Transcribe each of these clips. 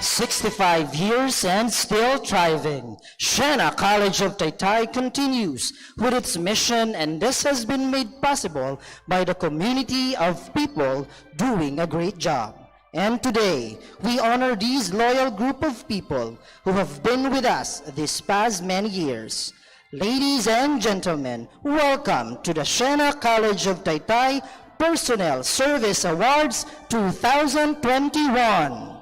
65 years and still thriving, Siena College of Taytay continues with its mission, and this has been made possible by the community of people doing a great job. And today, we honor these loyal group of people who have been with us these past many years. Ladies and gentlemen, welcome to the Siena College of Taytay Personnel Service Awards 2021.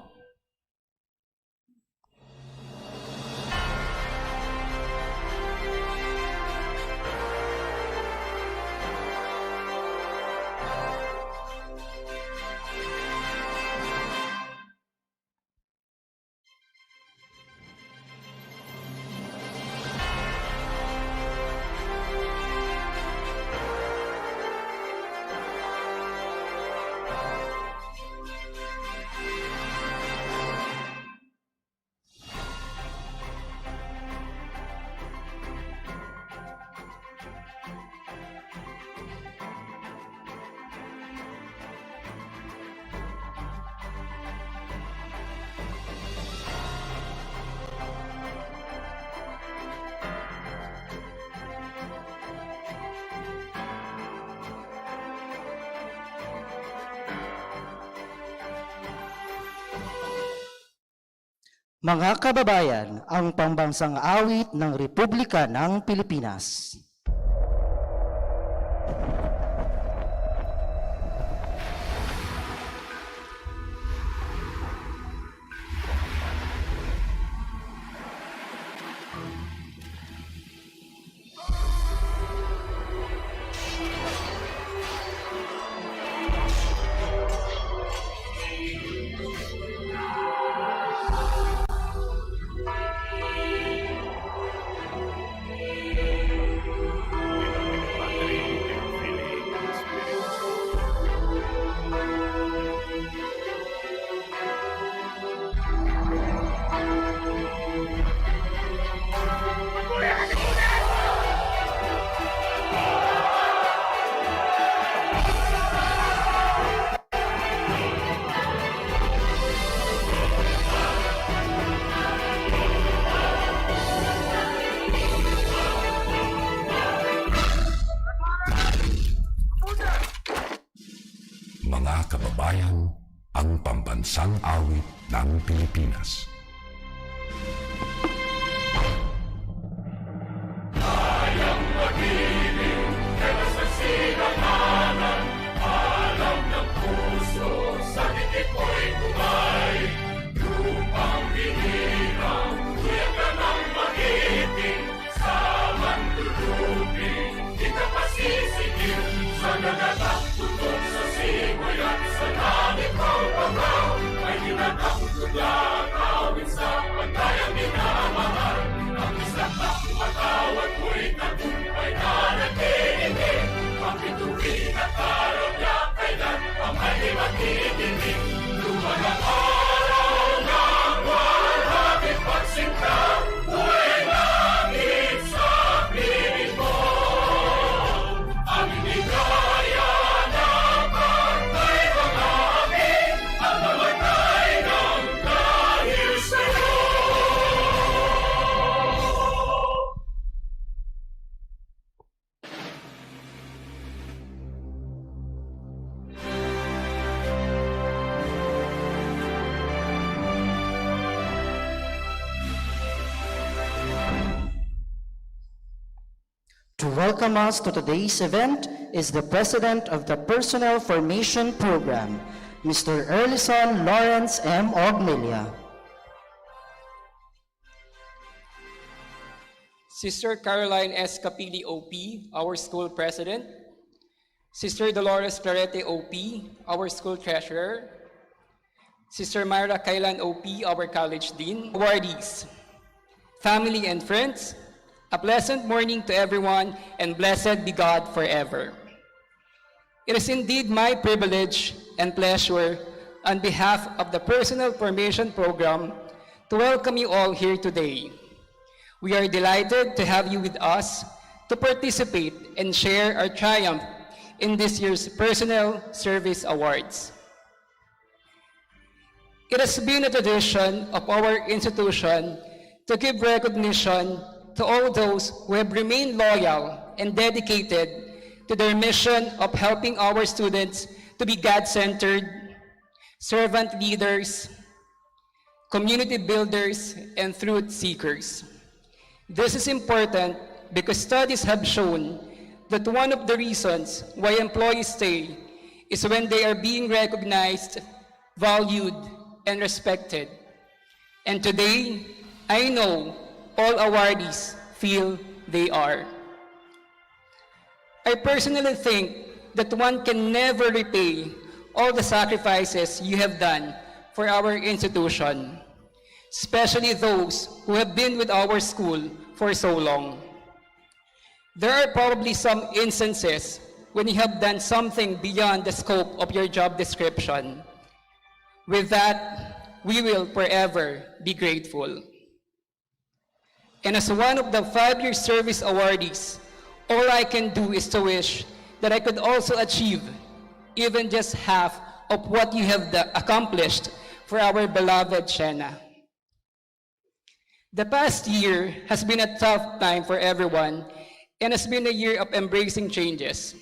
Mga kababayan, ang pambansang awit ng Republika ng Pilipinas. Mga kababayan, ang pambansang awit ng Pilipinas. Kayang magiging kaya sa sinaganan, alam ng puso, sa dikit mo'y kumay. Lupang hinirang, kuya ka ng magiting, sa mandulupin, di ka pasisigil, sa nagatak tutok sa simoy at sa langit ng pagaw, ay hinatang kawin sa pagkayang minamahal. Ang isang matawad mo'y tagumpay na nagtinig, ang bituin at araw niya kailan ang may magtitig. Lumagang araw ng walhapit pagsinta, buhay langit sa piling mo. Ang inigaya na pagkay hanapin, ang mamatay ng dahil sa'yo. To welcome us to today's event is the President of the Personnel Formation Program, Mr. Erlison Lawrence M. Ogmilia. Sister Caroline S. Capili, OP, our school president. Sister Dolores Clarete, OP, our school treasurer. Sister Myra Kailan, OP, our college dean. Awardees, family and friends, a pleasant morning to everyone, and blessed be God forever. It is indeed my privilege and pleasure on behalf of the Personnel Formation Program to welcome you all here today. We are delighted to have you with us to participate and share our triumph in this year's Personnel Service Awards. It has been a tradition of our institution to give recognition to all those who have remained loyal and dedicated to their mission of helping our students to be God-centered, servant leaders, community builders, and truth seekers. This is important because studies have shown that one of the reasons why employees stay is when they are being recognized, valued, and respected. And today, I know all awardees feel they are. I personally think that one can never repay all the sacrifices you have done for our institution, especially those who have been with our school for so long. There are probably some instances when you have done something beyond the scope of your job description. With that, we will forever be grateful. And as one of the 5-year service awardees, all I can do is to wish that I could also achieve even just half of what you have accomplished for our beloved Shena. The past year has been a tough time for everyone and has been a year of embracing changes.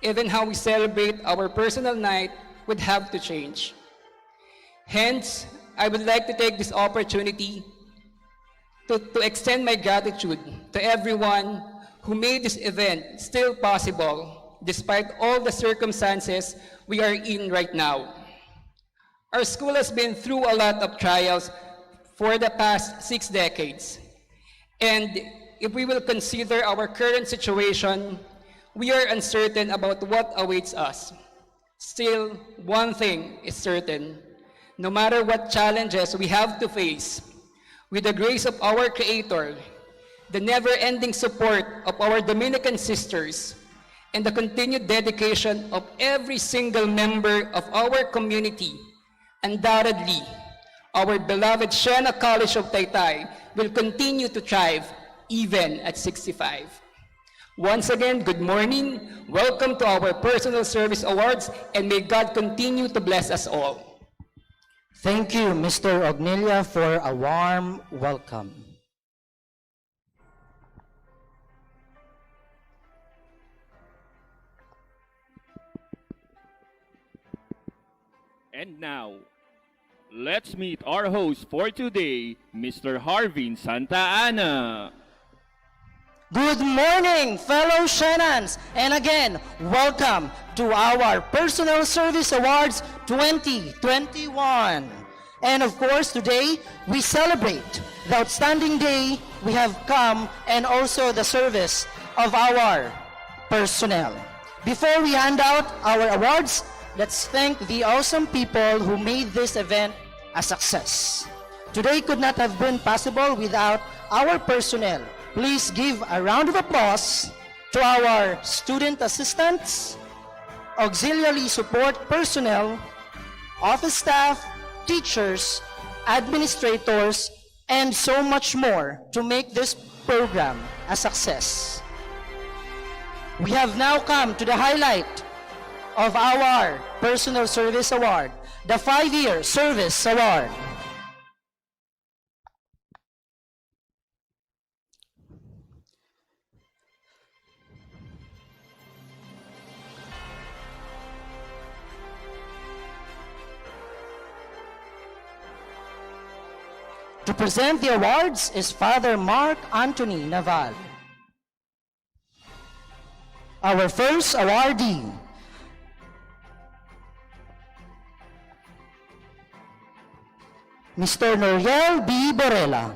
Even how we celebrate our personal night would have to change. Hence, I would like to take this opportunity to extend my gratitude to everyone who made this event still possible despite all the circumstances we are in right now. Our school has been through a lot of trials for the past 6 decades. And if we will consider our current situation, we are uncertain about what awaits us. Still, one thing is certain. No matter what challenges we have to face, with the grace of our Creator, the never-ending support of our Dominican sisters, and the continued dedication of every single member of our community, undoubtedly, our beloved Shena College of Taytay will continue to thrive even at 65. Once again, good morning. Welcome to our Personal Service Awards, and may God continue to bless us all. Thank you, Mr. Ognelia, for a warm welcome. And now, let's meet our host for today, Mr. Harvin Santa Ana. Good morning, fellow Shenans, and again, welcome to our Personal Service Awards 2021. And of course, today, we celebrate the outstanding day we have come and also the service of our personnel. Before we hand out our awards, let's thank the awesome people who made this event a success. Today could not have been possible without our personnel. Please give a round of applause to our student assistants, auxiliary support personnel, office staff, teachers, administrators, and so much more to make this program a success. We have now come to the highlight of our Personal Service Award, the 5-year Service Award. To present the awards is Father Mark Anthony Naval. Our first awardee, Mr. Noriel B. Borella.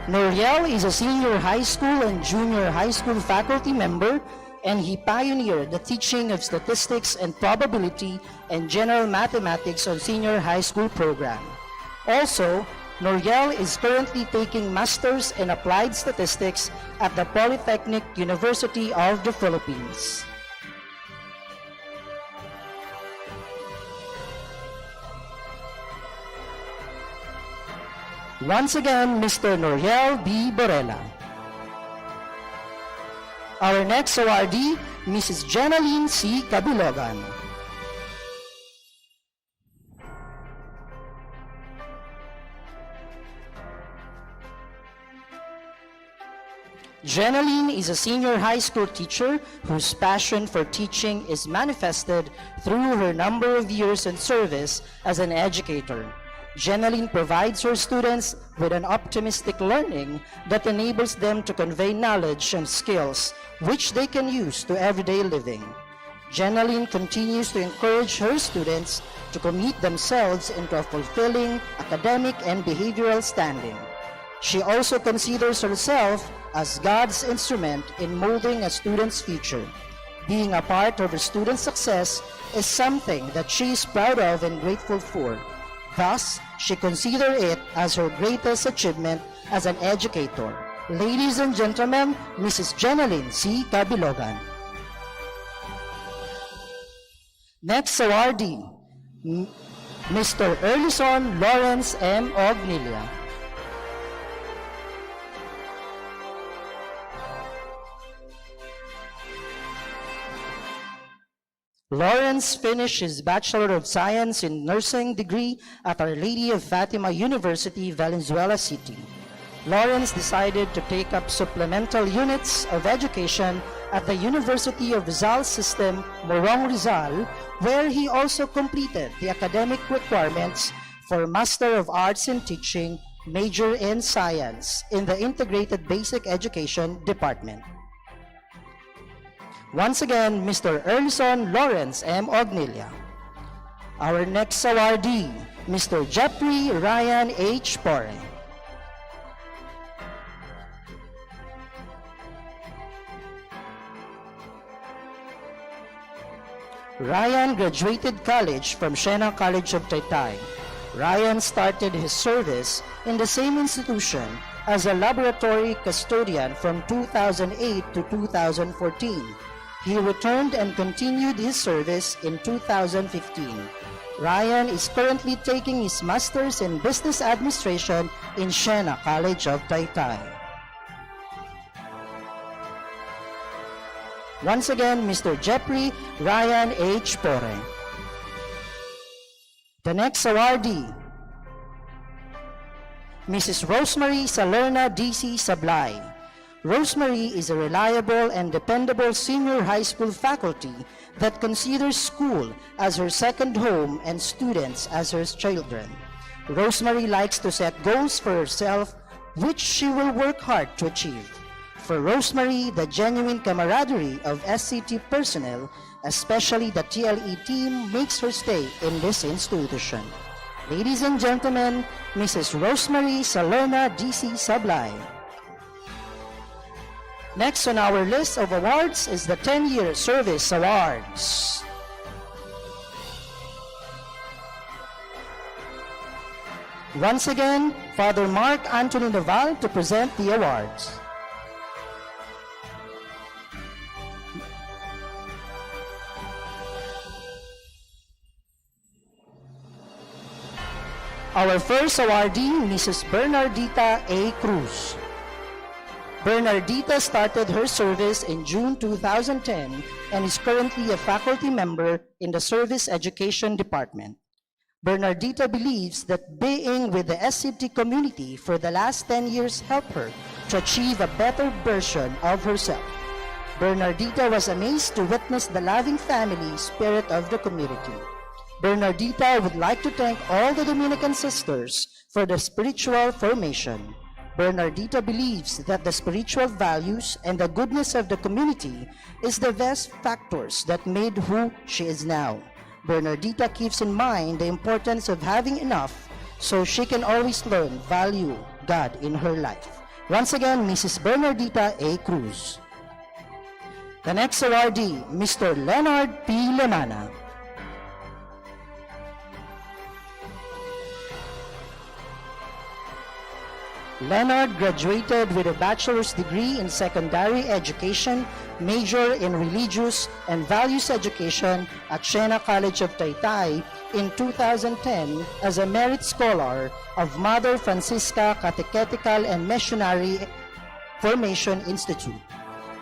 Noriel is a senior high school and junior high school faculty member, and he pioneered the teaching of statistics and probability and general mathematics on senior high school program. Also, Noriel is currently taking Masters in Applied Statistics at the Polytechnic University of the Philippines. Once again, Mr. Noriel B. Borella. Our next awardee, Mrs. Jenaline C. Cabilogan. Jenaline is a senior high school teacher whose passion for teaching is manifested through her number of years in service as an educator. Jenaline provides her students with an optimistic learning that enables them to convey knowledge and skills which they can use to everyday living. Jenaline continues to encourage her students to commit themselves into a fulfilling academic and behavioral standing. She also considers herself as God's instrument in molding a student's future. Being a part of her student's success is something that she is proud of and grateful for. Thus, she considers it as her greatest achievement as an educator. Ladies and gentlemen, Mrs. Jenaline C. Cabilogan. Next awardee, Mr. Erlison Lawrence M. Ognilia. Lawrence finished his Bachelor of Science in Nursing degree at Our Lady of Fatima University, Valenzuela City. Lawrence decided to take up supplemental units of education at the University of Rizal System, Morong Rizal, where he also completed the academic requirements for Master of Arts in Teaching, major in Science in the Integrated Basic Education Department. Once again, Mr. Erlison Lawrence M. Ognilia. Our next awardee, Mr. Jeffrey Ryan H. Pore. Ryan graduated college from Siena College of Taytay. Ryan started his service in the same institution as a laboratory custodian from 2008 to 2014. He returned and continued his service in 2015. Ryan is currently taking his master's in business administration in Siena College of Taytay. Once again, Mr. Jeffrey Ryan H. Pore. The next awardee, Mrs. Rosemary Salerna D.C. Sablay. Rosemary is a reliable and dependable senior high school faculty that considers school as her second home and students as her children. Rosemary likes to set goals for herself, which she will work hard to achieve. For Rosemary, the genuine camaraderie of Sct personnel, especially the TLE team, makes her stay in this institution. Ladies and gentlemen, Mrs. Rosemary Salerna D.C. Sablay. Next on our list of awards is the 10-Year Service Awards. Once again, Father Mark Anthony Naval to present the awards. Our first awardee, Mrs. Bernardita A. Cruz. Bernardita started her service in June 2010 and is currently a faculty member in the Service Education Department. Bernardita believes that being with the SCT community for the last 10 years helped her to achieve a better version of herself. Bernardita was amazed to witness the loving family spirit of the community. Bernardita would like to thank all the Dominican sisters for the spiritual formation. Bernardita believes that the spiritual values and the goodness of the community is the best factors that made who she is now. Bernardita keeps in mind the importance of having enough so she can always learn value God in her life. Once again, Mrs. Bernardita A. Cruz. The next awardee, Mr. Leonard P. Lemana. Leonard graduated with a bachelor's degree in secondary education, major in religious and values education at Siena College of Taytay in 2010 as a merit scholar of Mother Francisca Catechetical and Missionary Formation Institute.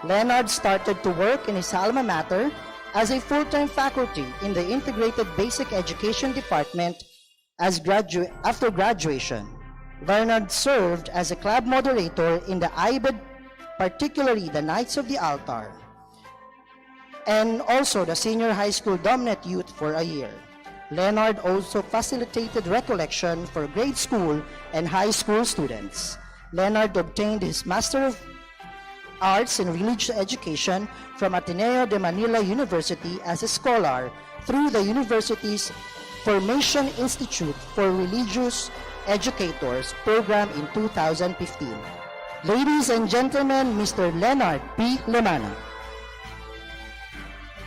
Leonard started to work in his alma mater as a full-time faculty in the Integrated Basic Education Department after graduation. Leonard served as a club moderator in the IBED, particularly the Knights of the Altar, and also the Senior High School Dominant Youth for a year. Leonard also facilitated recollection for grade school and high school students. Leonard obtained his Master of Arts in Religious Education from Ateneo de Manila University as a scholar through the university's Formation Institute for Religious Educators program in 2015. Ladies and gentlemen, Mr. Leonard P. Lemana.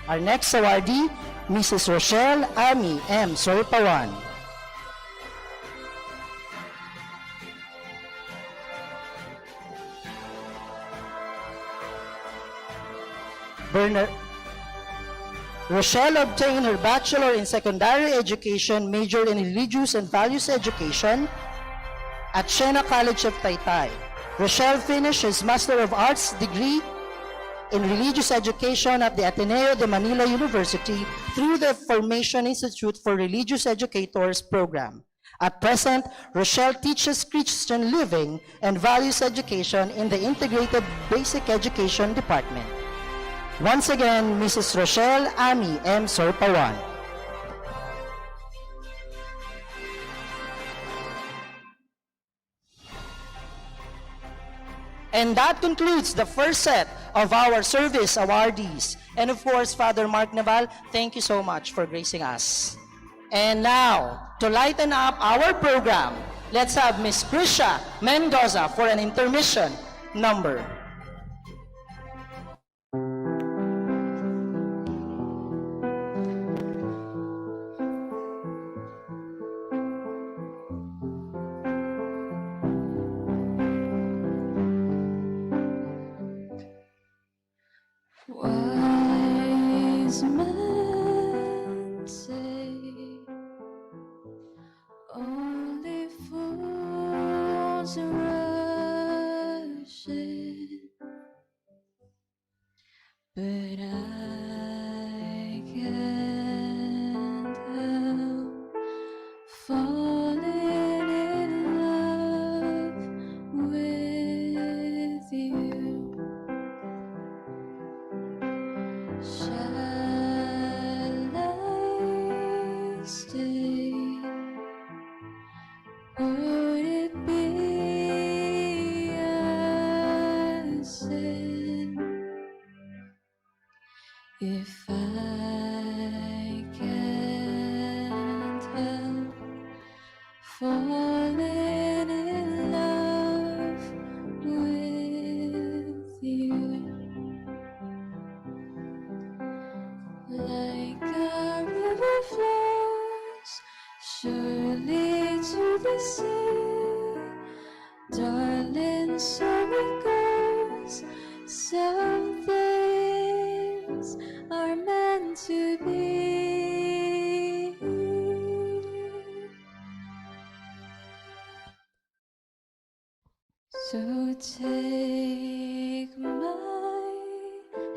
Our next awardee, Mrs. Rochelle Ami M. Sorpawan. Rochelle obtained her Bachelor in Secondary Education, major in Religious and Values Education at Siena College of Taytay. Rochelle finished his Master of Arts degree in Religious Education at the Ateneo de Manila University through the Formation Institute for Religious Educators program. At present, Rochelle teaches Christian living and values education in the Integrated Basic Education Department. Once again, Mrs. Rochelle Ami M. Sorpawan. And that concludes the first set of our service awardees. And of course, Father Mark Naval, thank you so much for gracing us. And now, to lighten up our program, let's have Miss Krisha Mendoza for an intermission number. Wise men say only fools rush in, but I can't help falling in love with you. Shall I stay? Would it be a sin if I can't help falling in love with you? Like a river flows surely to the sea, darling, so it goes. Some things are meant to be. So take my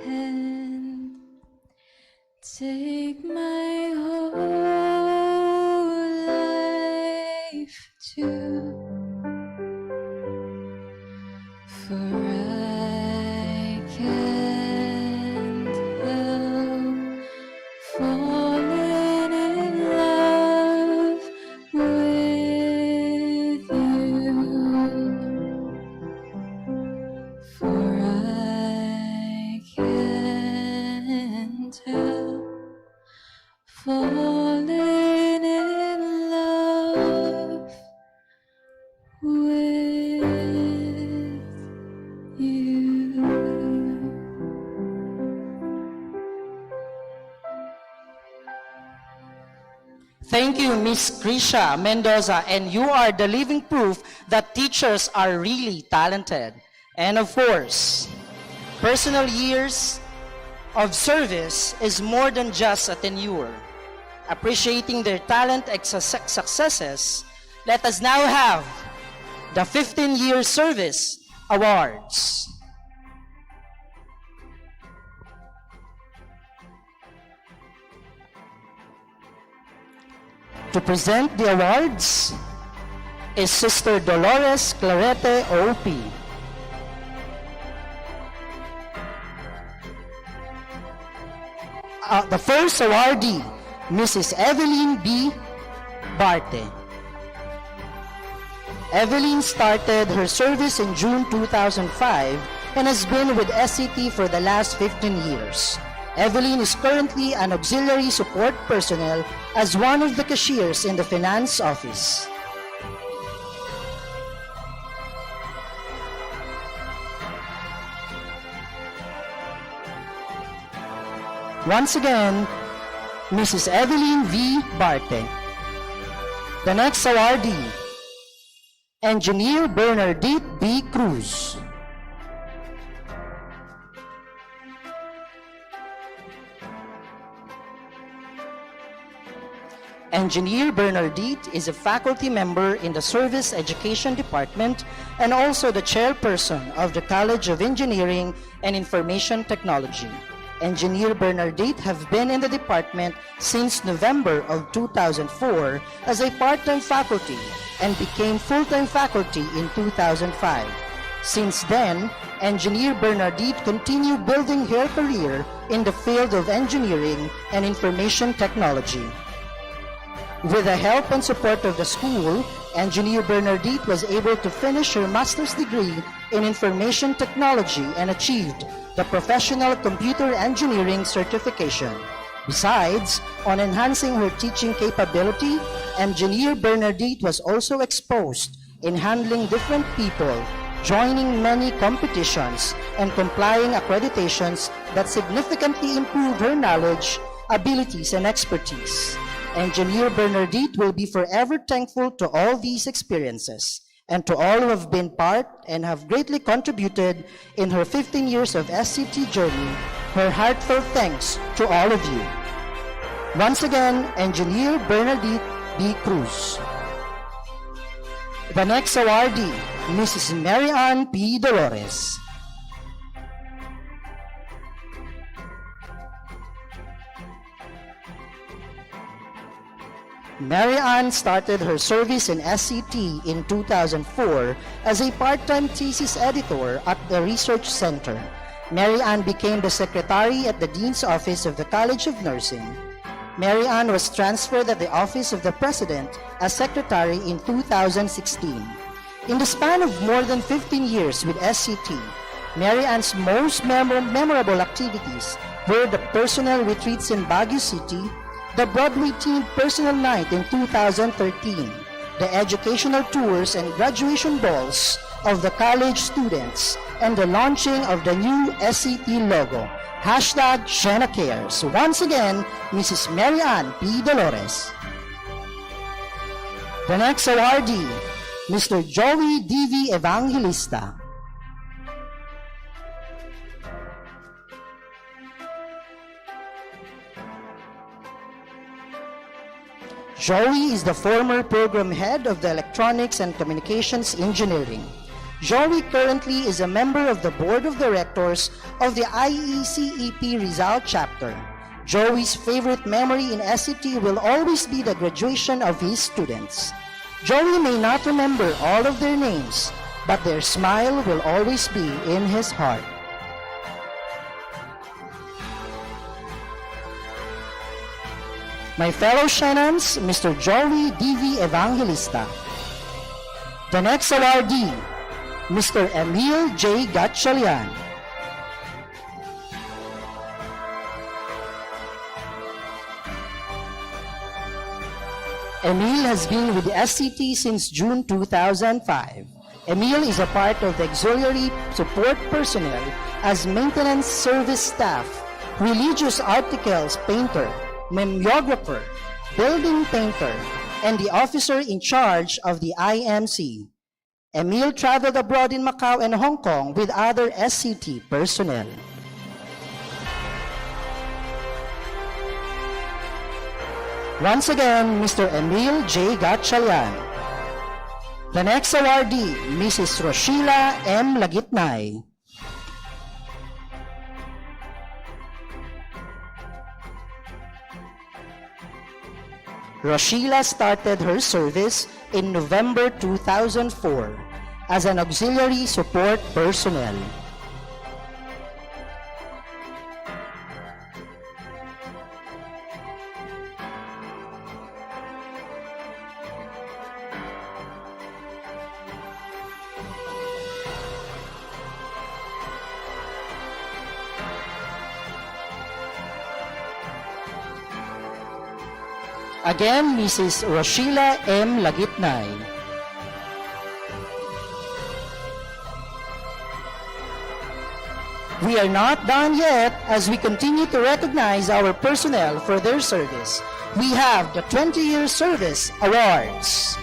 hand, take my whole life too, for I can't help falling in love with you, for I can't help falling in love with you. Thank you, Miss Krisha Mendoza, and you are the living proof that teachers are really talented. And of course, personal years of service is more than just a tenure. Appreciating their talent and successes, let us now have the 15-year service awards. To present the awards is Sister Dolores Clarete, OP. The first awardee, Mrs. Evelyn B. Barte. Evelyn started her service in June 2005 and has been with SCT for the last 15 years. Evelyn is currently an auxiliary support personnel as one of the cashiers in the finance office. Once again, Mrs. Evelyn V. Barte. The next awardee, Engineer Bernardette B. Cruz. Engineer Bernardette is a faculty member in the Service Education Department and also the chairperson of the College of Engineering and Information Technology. Engineer Bernardette have been in the department since November of 2004 as a part-time faculty and became full-time faculty in 2005. Since then, Engineer Bernardette continued building her career in the field of engineering and information technology. With the help and support of the school, Engineer Bernardette was able to finish her master's degree in information technology and achieved the Professional Computer Engineering certification. Besides, on enhancing her teaching capability, Engineer Bernardette was also exposed in handling different people, joining many competitions, and complying accreditations that significantly improved her knowledge, abilities, and expertise. Engineer Bernardette will be forever thankful to all these experiences and to all who have been part and have greatly contributed in her 15 years of SCT journey. Her heartfelt thanks to all of you. Once again, Engineer Bernardette B. Cruz. The next awardee, Mrs. Mary Ann P. Dolores. Mary Ann started her service in SCT in 2004 as a part-time thesis editor at the Research Center. Mary Ann became the secretary at the Dean's Office of the College of Nursing. Mary Ann was transferred at the Office of the President as secretary in 2016. In the span of more than 15 years with SCT, Mary Ann's most memorable activities were the personnel retreats in Baguio City, the Broadway Teen Personal Night in 2013, the educational tours and graduation balls of the college students, and the launching of the new SCT logo, #Shena Cares. Once again, Mrs. Mary Ann P. Dolores. The next awardee, Mr. Joey D.V. Evangelista. Joey is the former program head of the Electronics and Communications Engineering. Joey currently is a member of the Board of Directors of the IECEP Rizal chapter. Joey's favorite memory in SCT will always be the graduation of his students. Joey may not remember all of their names, but their smile will always be in his heart. My fellow Shenans, Mr. Joey D.V. Evangelista. The next awardee, Mr. Emil J. Gatchalian. Emil has been with the SCT since June 2005. Emil is a part of the auxiliary support personnel as maintenance service staff, religious articles painter, mimeographer, building painter, and the officer in charge of the IMC. Emil traveled abroad in Macau and Hong Kong with other SCT personnel. Once again, Mr. Emil J. Gatchalian. The next awardee, Mrs. Roshila M. Lagitnay. Roshila started her service in November 2004 as an auxiliary support personnel. Again, Mrs. Roshila M. Lagitnay. We are not done yet as we continue to recognize our personnel for their service. We have the 20-year Service Awards.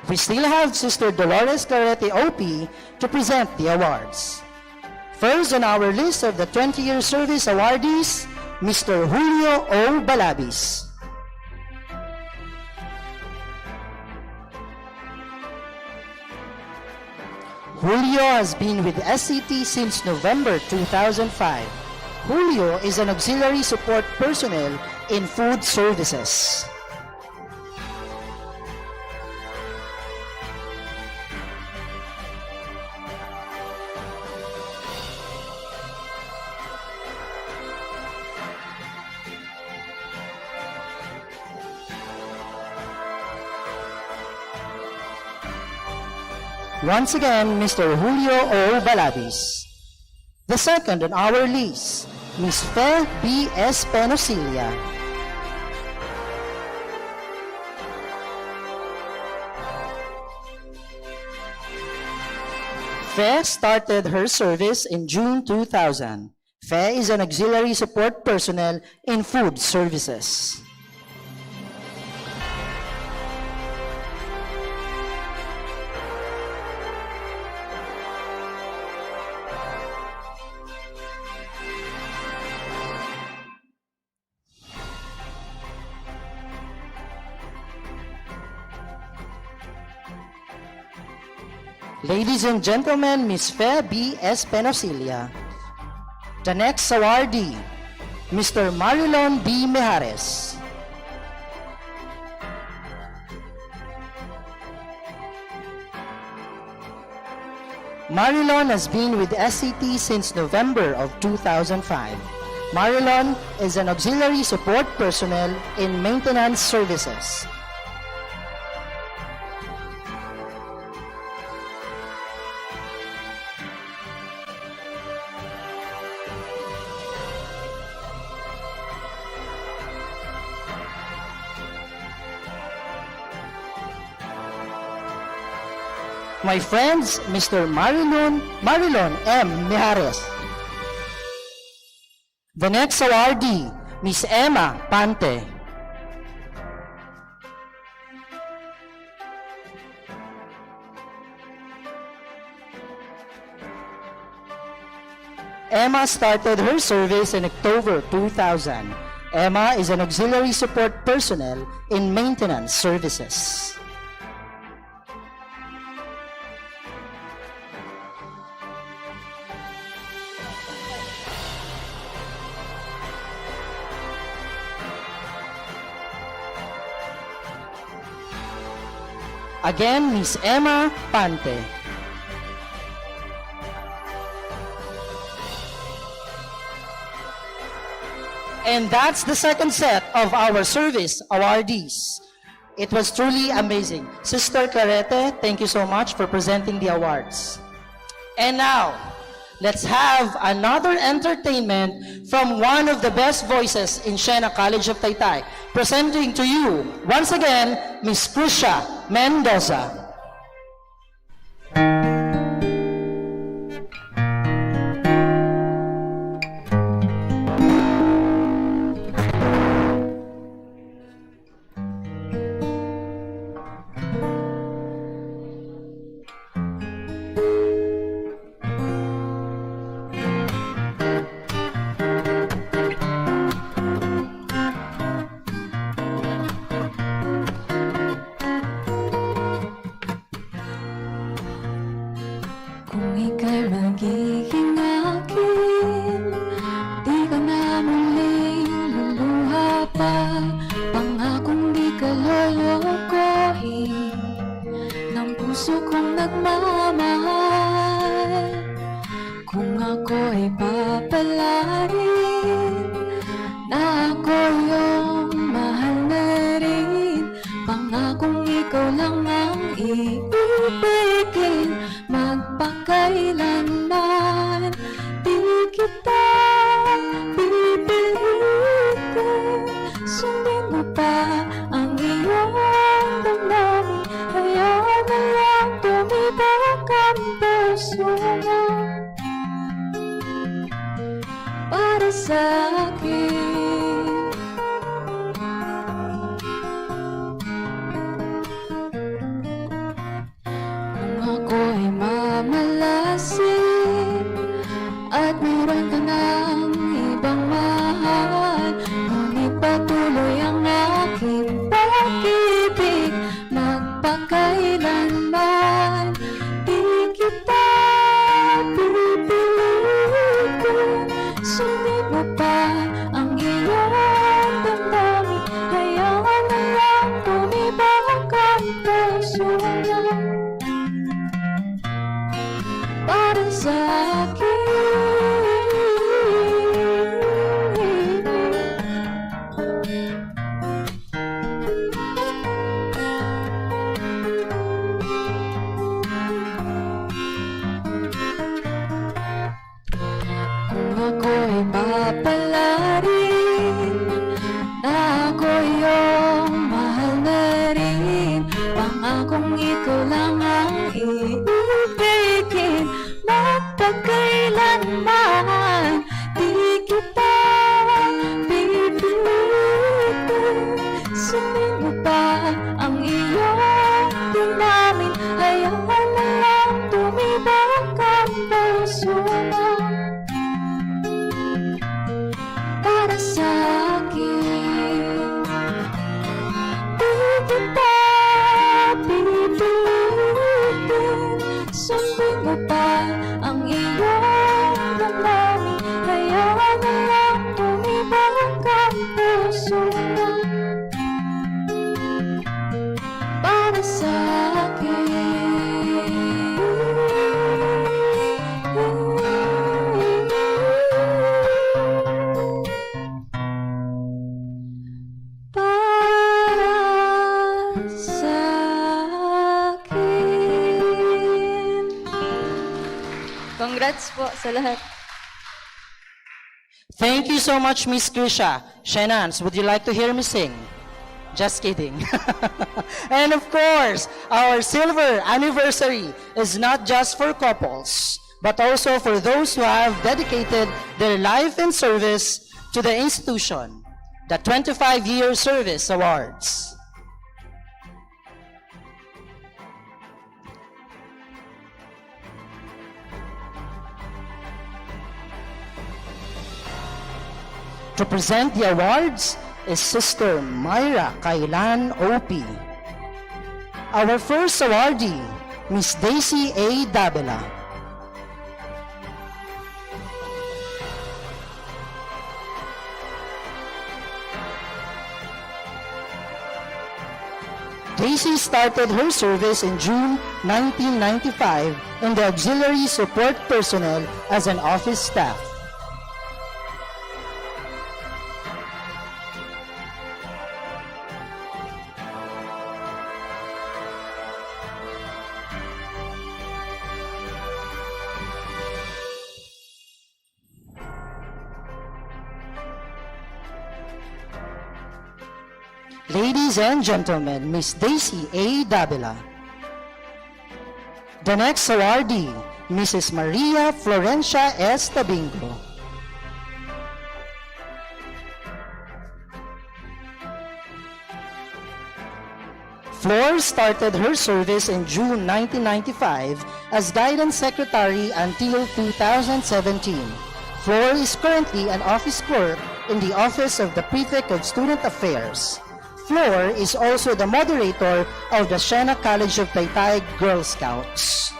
We still have Sister Dolores Clarete OP to present the awards. First on our list of the 20-year service awardees, Mr. Julio O. Balabis. Julio has been with SCT since November 2005. Julio is an auxiliary support personnel in food services. Once again, Mr. Julio O. Balabis. The second on our list, Ms. Fe B. S. Penosilia. Fe started her service in June 2000. Fe is an auxiliary support personnel in food services. Ladies and gentlemen, Ms. Fe B. S. Penosilia. The next awardee, Mr. Marilon B. Mejares. Marilon has been with SCT since November of 2005. Marilon is an auxiliary support personnel in maintenance services. My friends, Mr. Marilon M. Mejares. The next awardee, Miss Emma Pante. Emma started her service in October 2000. Emma is an auxiliary support personnel in maintenance services. Again, Miss Emma Pante. And that's the second set of our service awardees. It was truly amazing. Sister Clarete, thank you so much for presenting the awards. And now, let's have another entertainment from one of the best voices in Siena College of Taytay. Presenting to you, once again, Miss Crucia Mendoza. Kung ika'y magiging akin, di ka na muling luluha pa. Pangakong di ka lolokohin ng puso kong nagmamahal. Kung ako'y papalarin na ako iyong mahal na rin, pangakong ikaw lang ang iibigin magpakailanman. Di kita pipilitin, sundin mo pa ang iyong damdamin. Hayaan na lang tumibok ang puso mo para sa akin. Kung ako'y mamalasin at meron ka ng ibang mahal, ngunit patuloy ang aking pag-ibig magpakailanman. Di kita pipilitin, sundin mo pa ang iyong damdamin. Hayaan na lang tumibok ang puso mo para sa akin. Kung ako'y papalarin na ako iyong mahal na rin, pangakong ikaw lang ang iibigin magpakailanman. Di kita pipilitin, sundin mo pa ang iyong damdamin. Hayaan na lang tumibok ang puso mo para sa akin. Di kita pipilitin, sundin mo pa ang iyong damdamin. Hayaan na lang tumibok ang puso mo para sa akin. Para sa akin. Congrats po sa lahat. Thank you so much, Miss Krisha. Shenance, would you like to hear me sing? Just kidding. And of course, our silver anniversary is not just for couples, but also for those who have dedicated their life and service to the institution, the 25-year Service Awards. To present the awards is Sister Myra Kailan OP. Our first awardee, Miss Daisy A. Davila. Daisy started her service in June 1995 in the Auxiliary Support Personnel as an office staff. Ladies and gentlemen, Miss Daisy A. Davila. The next awardee, Mrs. Maria Florencia S. Tabingo. Flor started her service in June 1995 as Guidance Secretary until 2017. Flor is currently an office clerk in the Office of the Prefect of Student Affairs. Flor is also the moderator of the Siena College of Taytay Girl Scouts.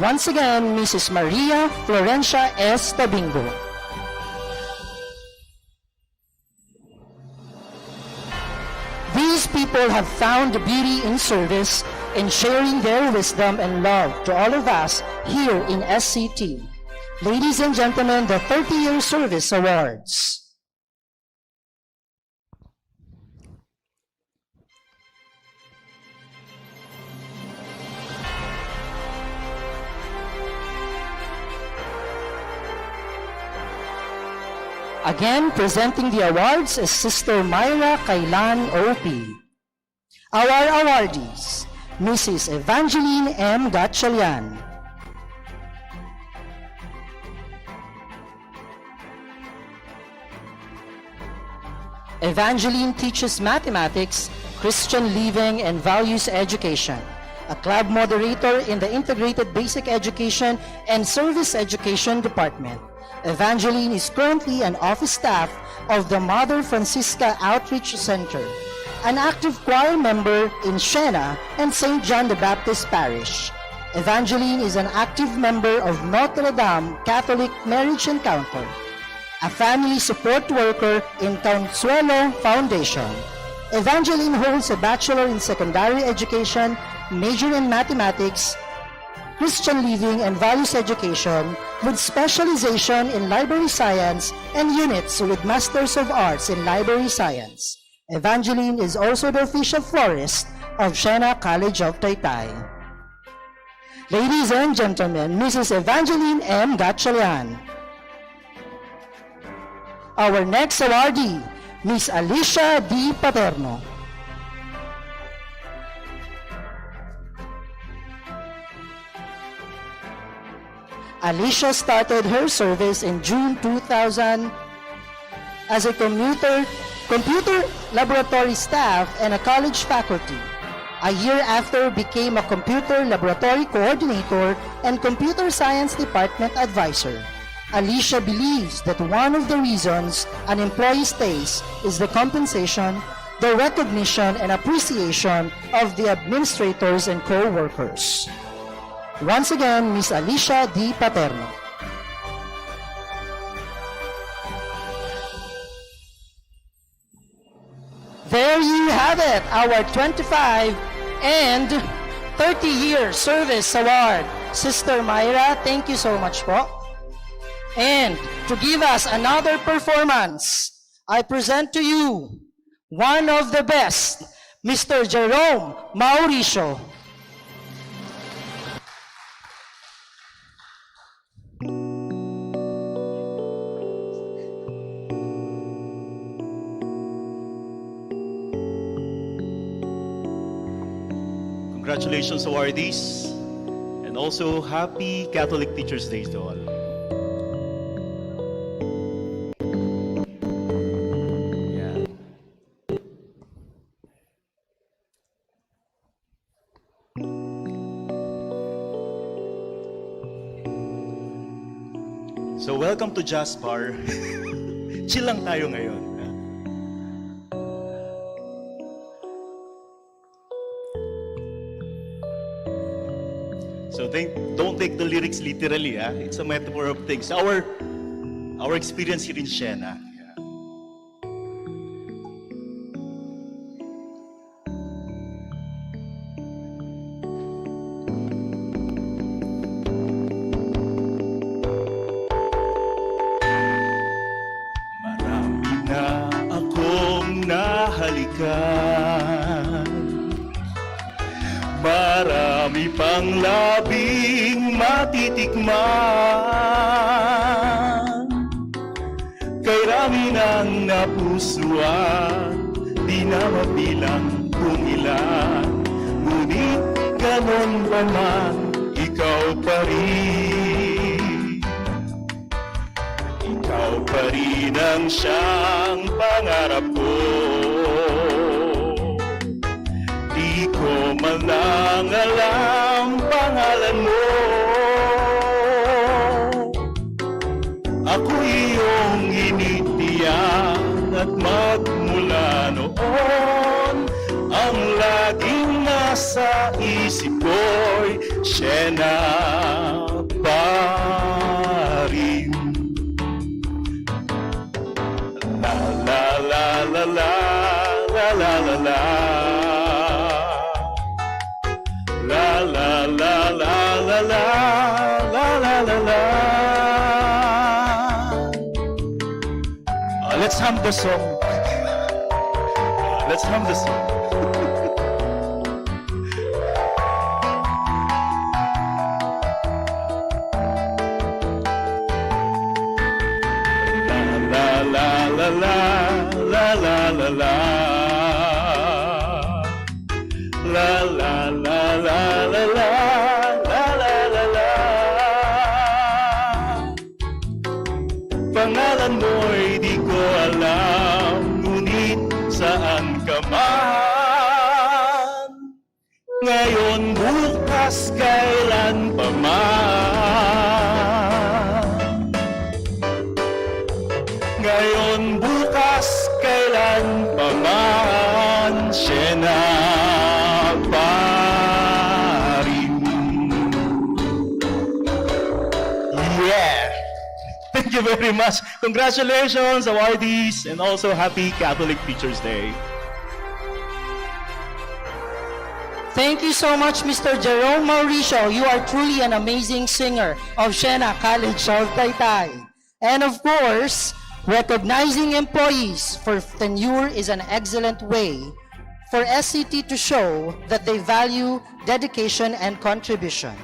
Once again, Mrs. Maria Florencia S. Tabingo. These people have found beauty in service, in sharing their wisdom and love to all of us here in SCT. Ladies and gentlemen, the 30-Year Service Awards. Again, presenting the awards is Sister Myra Kailan OP. Our awardees, Mrs. Evangeline M. Gatchalian, Evangeline teaches mathematics, Christian living, and values education. A club moderator in the Integrated Basic Education and Service Education Department. Evangeline is currently an office staff of the Mother Francisca Outreach Center, an active choir member in Siena and St. John the Baptist Parish. Evangeline is an active member of Notre Dame Catholic Marriage Encounter, a family support worker in Consuelo Foundation. Evangeline holds a Bachelor in Secondary Education, major in Mathematics, Christian Living and Values Education, with specialization in Library Science and units with Masters of Arts in Library Science. Evangeline is also the official florist of Siena College of Taytay. Ladies and gentlemen, Mrs. Evangeline M. Gatchalian. Our next awardee, Miss Alicia D. Paterno. Alicia started her service in June 2000 as a computer laboratory staff and a college faculty. A year after, became a computer laboratory coordinator and computer science department advisor. Alicia believes that one of the reasons an employee stays is the compensation, the recognition, and appreciation of the administrators and co-workers. Once again, Miss Alicia D. Paterno. There you have it, our 25 and 30-year service award. Sister Myra, thank you so much po. And to give us another performance, I present to you one of the best, Mr. Jerome Mauricio. Congratulations, awardees, and also happy Catholic Teachers' Day to all. Yeah. So welcome to Jasper. Chill lang tayo ngayon. So don't take the lyrics literally. It's a metaphor of things. Our experience here in Siena. Yeah. Marami na akong nahalikan, marami pang labing matitikman, kay rami ng napusuan, di na mabilang kung ilan. Ngunit ganon pa man, ikaw pa rin. Ikaw pa rin ang siyang pangarap ko. Di ko man lang alam pangalan mo. Ako iyong initiyan at magmula noon, ang laging nasa isip ko'y Siena pa rin. La la la la la la la la la. La la la la la la la la la la. Let's hum the song. Let's hum the song. La la la la la la la la. La la la la la la la la la la. Pangalan mo'y di ko alam, ngunit saan ka man? Ngayon, bukas, kailan pa man? Ngayon, bukas, kailan pa man? Siena pa rin. Yeah! Thank you very much. Congratulations, awardees, and also happy Catholic Teachers Day. Thank you so much, Mr. Jerome Mauricio. You are truly an amazing singer of Siena College of Taytay. And of course, recognizing employees for tenure is an excellent way for SCT to show that they value dedication and contribution.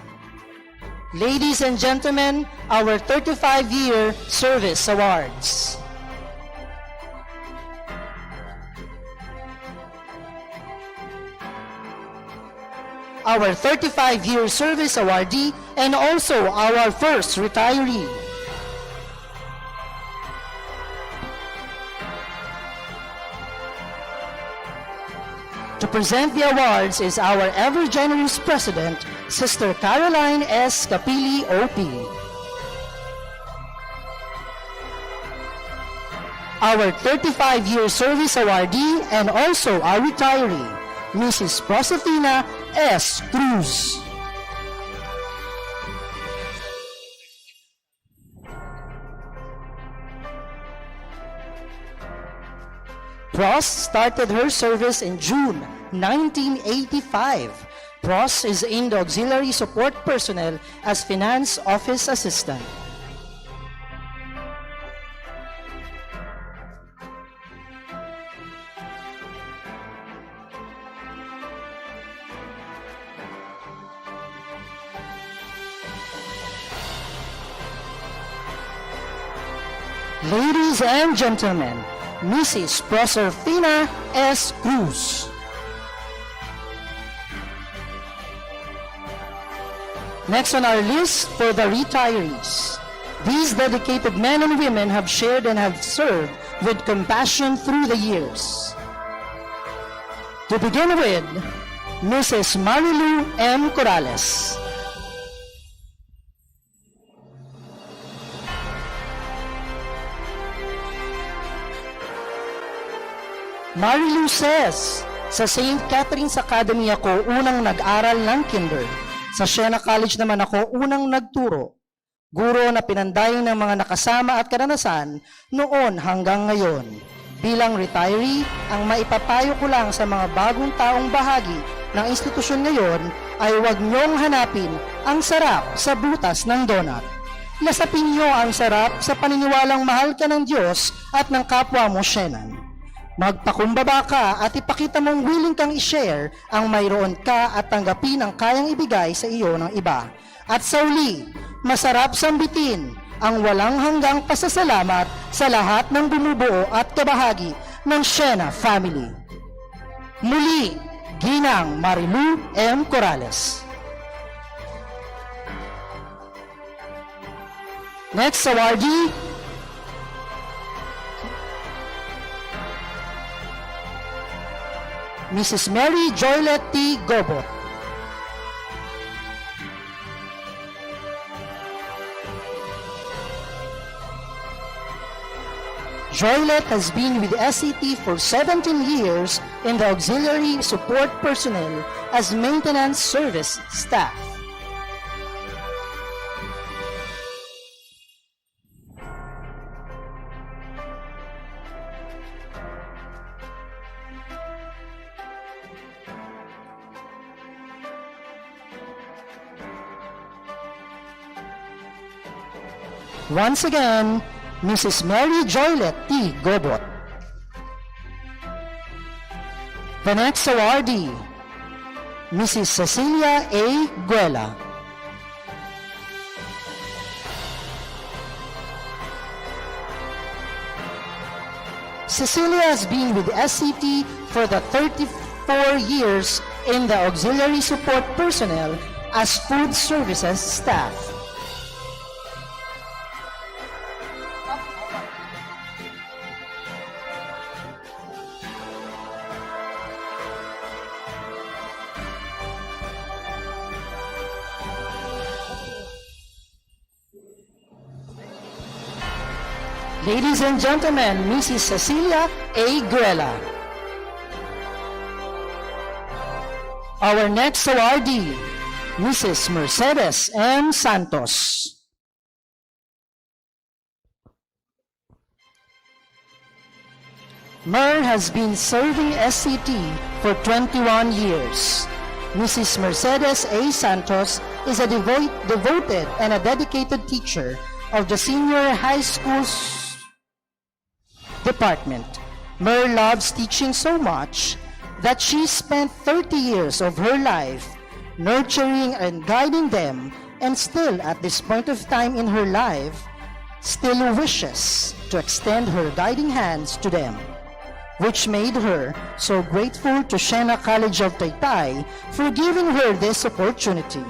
Ladies and gentlemen, our 35-year Service Awards. Our 35-year service awardee and also our first retiree. To present the awards is our ever-generous President, Sister Caroline S. Capili, OP. Our 35-year service awardee and also our retiree, Mrs. Josefina S. Cruz. Pros started her service in June 1985. Pros is in the Auxiliary Support Personnel as Finance Office Assistant. Ladies and gentlemen, Mrs. Josefina S. Cruz. Next on our list for the retirees. These dedicated men and women have shared and have served with compassion through the years. To begin with, Mrs. Marilu M. Corrales. Marilu says, sa St. Catherine's Academy ako unang nag-aral ng kinder. Sa Siena College naman ako unang nagturo. Guro na pinandayan ng mga nakasama at karanasan noon hanggang ngayon. Bilang retiree, ang maipapayo ko lang sa mga bagong taong bahagi ng institusyon ngayon ay huwag niyong hanapin ang sarap sa butas ng donut. Lasapin niyo ang sarap sa paniniwalang mahal ka ng Diyos at ng kapwa mo Sienan. Magpakumbaba ka at ipakita mong willing kang i-share ang mayroon ka at tanggapin ang kayang ibigay sa iyo ng iba. At sa uli, masarap sambitin ang walang hanggang pasasalamat sa lahat ng bumubuo at kabahagi ng Siena family. Muli, Ginang Marilu M. Corrales. Next awardee, Mrs. Mary Joylet T. Gobot. Joylet has been with SCT for 17 years in the Auxiliary Support Personnel as Maintenance Service Staff. Once again, Mrs. Mary Joylet T. Gobot. The next awardee, Mrs. Cecilia A. Guela. Cecilia has been with SCT for the 34 years in the auxiliary support personnel as food services staff. Ladies and gentlemen, Mrs. Cecilia A. Guela. Our next awardee, Mrs. Mercedes M. Santos. Mer has been serving SCT for 21 years. Mrs. Mercedes A. Santos is a devoted and a dedicated teacher of the senior high school department. Mer loves teaching so much that she spent 30 years of her life nurturing and guiding them, and still at this point of time in her life, still wishes to extend her guiding hands to them, which made her so grateful to Siena College of Taytay for giving her this opportunity.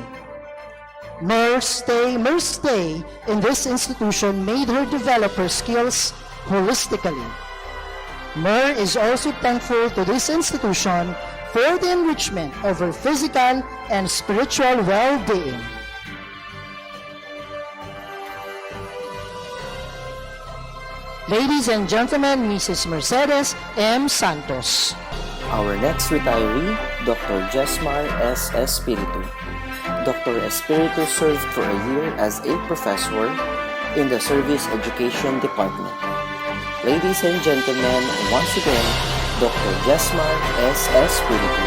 Mer's stay in this institution made her develop her skills holistically. Mer is also thankful to this institution for the enrichment of her physical and spiritual well-being. Ladies and gentlemen, Mrs. Mercedes M. Santos. Our next retiree, Dr. Jesmar S. Espiritu. Dr. Espiritu served for a year as a professor in the Service Education Department. Ladies and gentlemen, once again, Dr. Jesmar S. Espiritu.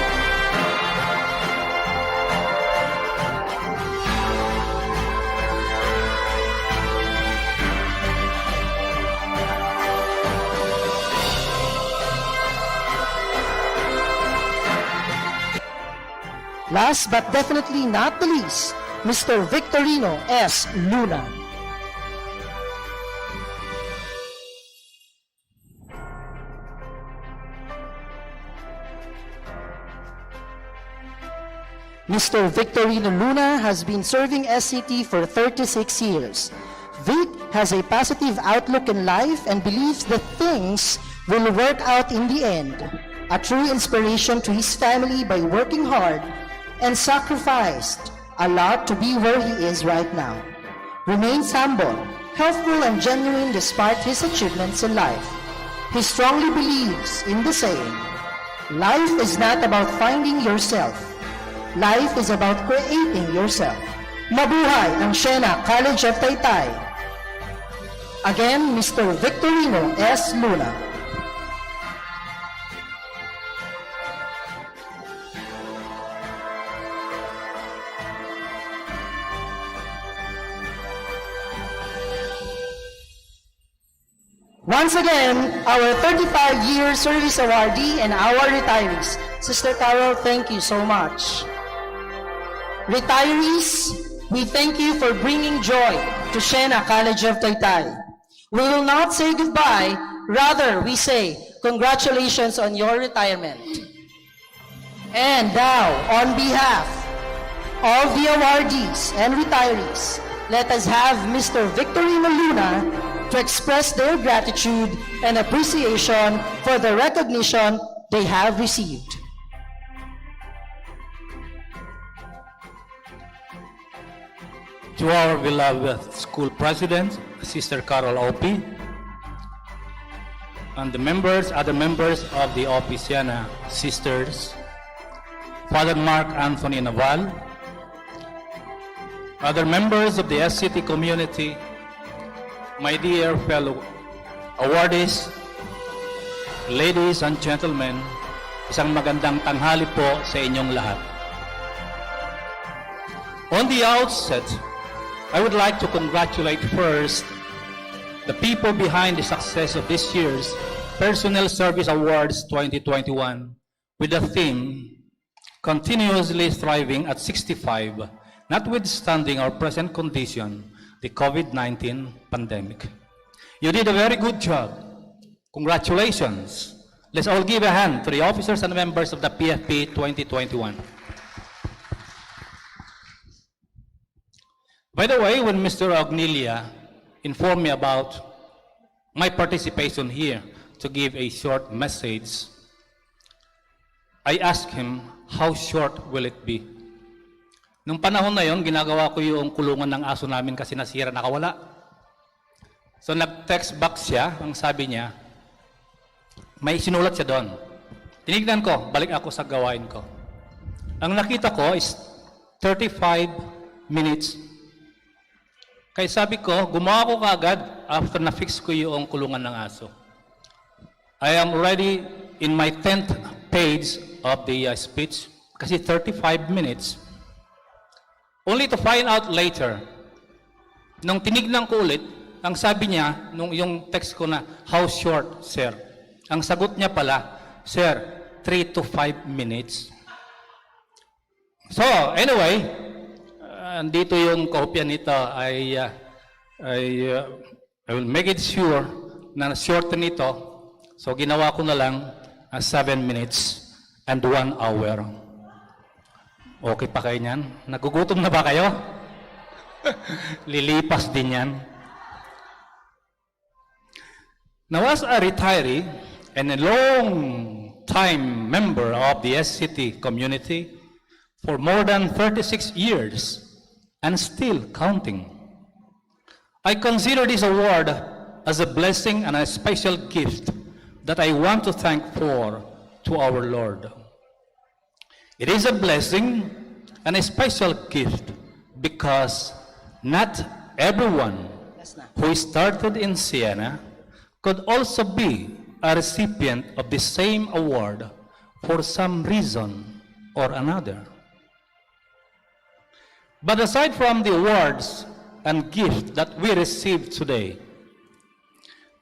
Last but definitely not the least, Mr. Victorino S. Luna. Mr. Victorino Luna has been serving SCT for 36 years. Vic has a positive outlook in life and believes that things will work out in the end. A true inspiration to his family by working hard and sacrificed a lot to be where he is right now. Remains humble, helpful, and genuine despite his achievements in life. He strongly believes in the saying, life is not about finding yourself. Life is about creating yourself. Mabuhay ang Siena College of Taytay. Again, Mr. Victorino S. Luna. Once again, our 35-year service awardee and our retirees. Sister Carol, thank you so much. Retirees, we thank you for bringing joy to Siena College of Taytay. We will not say goodbye, rather we say congratulations on your retirement. And now, on behalf of the awardees and retirees, let us have Mr. Victorino Luna to express their gratitude and appreciation for the recognition they have received. To our beloved school president, Sister Carol Opie, and the other members of the Opie Siena Sisters, Father Mark Anthony Naval, other members of the SCT community, my dear fellow awardees, ladies and gentlemen, isang magandang tanghali po sa inyong lahat. On the outset, I would like to congratulate first the people behind the success of this year's Personnel Service Awards 2021 with the theme, Continuously Thriving at 65, notwithstanding our present condition, the COVID-19 pandemic. You did a very good job. Congratulations. Let's all give a hand to the officers and members of the PFP 2021. By the way, when Mr. Ognilia informed me about my participation here to give a short message, I asked him, how short will it be? Nung panahon na yon, ginagawa ko yung kulungan ng aso namin kasi nasira, nakawala. So nag-text back siya, ang sabi niya, may sinulat siya doon. Tinignan ko, balik ako sa gawain ko. Ang nakita ko is 35 minutes. Kaya sabi ko, gumawa ko kaagad after na-fix ko yung kulungan ng aso. I am already in my 10th page of the speech kasi 35 minutes. Only to find out later, nung tinignan ko ulit, ang sabi niya, nung yung text ko na, how short, sir? Ang sagot niya pala, sir, 3 to 5 minutes. So, anyway, andito yung kopya nito, I will make it sure na shorten ito. So, ginawa ko na lang 7 minutes and 1 hour. Okay pa kayo niyan? Nagugutom na ba kayo? Lilipas din yan. Now, as a retiree and a long-time member of the SCT community for more than 36 years and still counting, I consider this award as a blessing and a special gift that I want to thank for to our Lord. It is a blessing and a special gift because not everyone who started in Siena could also be a recipient of the same award for some reason or another. But aside from the awards and gifts that we receive today,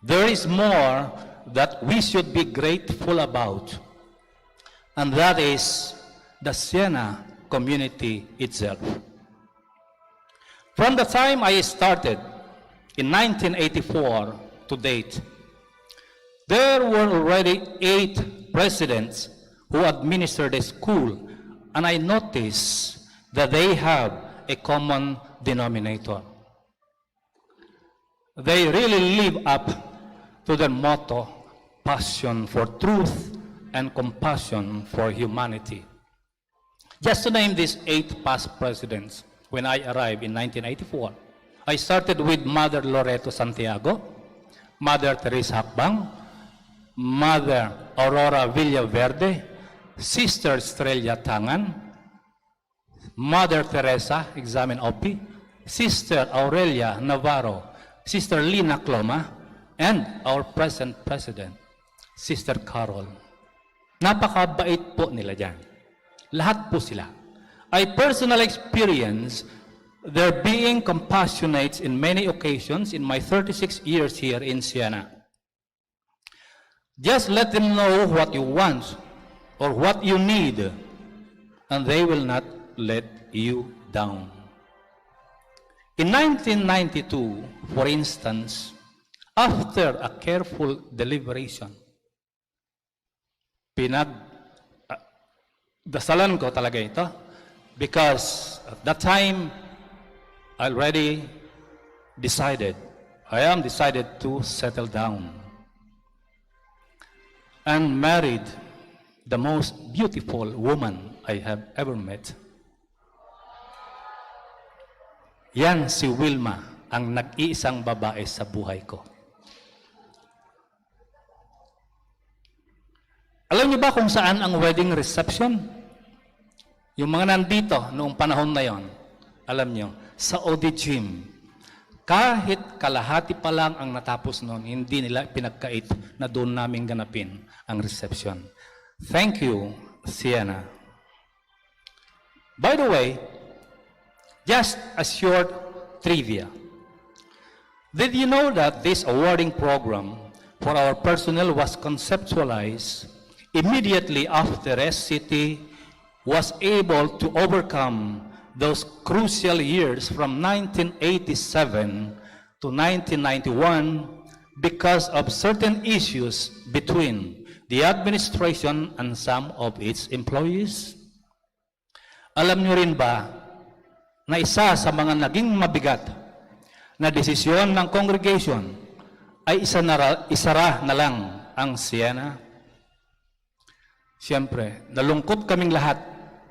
there is more that we should be grateful about, and that is the Siena community itself. From the time I started in 1984 to date, there were already 8 presidents who administered the school, and I noticed that they have a common denominator. They really live up to their motto, passion for truth and compassion for humanity. Just to name these 8 past presidents, when I arrived in 1984, I started with Mother Loreto Santiago, Mother Teresa Hakbang, Mother Aurora Villaverde, Sister Estrella Tangan, Mother Teresa Examen Opi, Sister Aurelia Navarro, Sister Lina Cloma, and our present President, Sister Carol. Napakabait po nila dyan. Lahat po sila. I personally experienced their being compassionate in many occasions in my 36 years here in Siena. Just let them know what you want or what you need, and they will not let you down. In 1992, for instance, after a careful deliberation, dasalan ko talaga ito because at that time I already I am decided to settle down and married the most beautiful woman I have ever met. Yan si Wilma, ang nag-iisang babae sa buhay ko. Alam niyo ba kung saan ang wedding reception? Yung mga nandito noong panahon na yon, alam niyo, sa OD Gym. Kahit kalahati pa lang ang natapos noon, hindi nila pinagkait na doon namin ganapin ang reception. Thank you, Siena. By the way, just a short trivia. Did you know that this awarding program for our personnel was conceptualized immediately after SCT was able to overcome those crucial years from 1987 to 1991 because of certain issues between the administration and some of its employees? Alam niyo rin ba na isa sa mga naging mabigat na desisyon ng congregation ay isara na lang ang Siena? Siyempre, nalungkot kaming lahat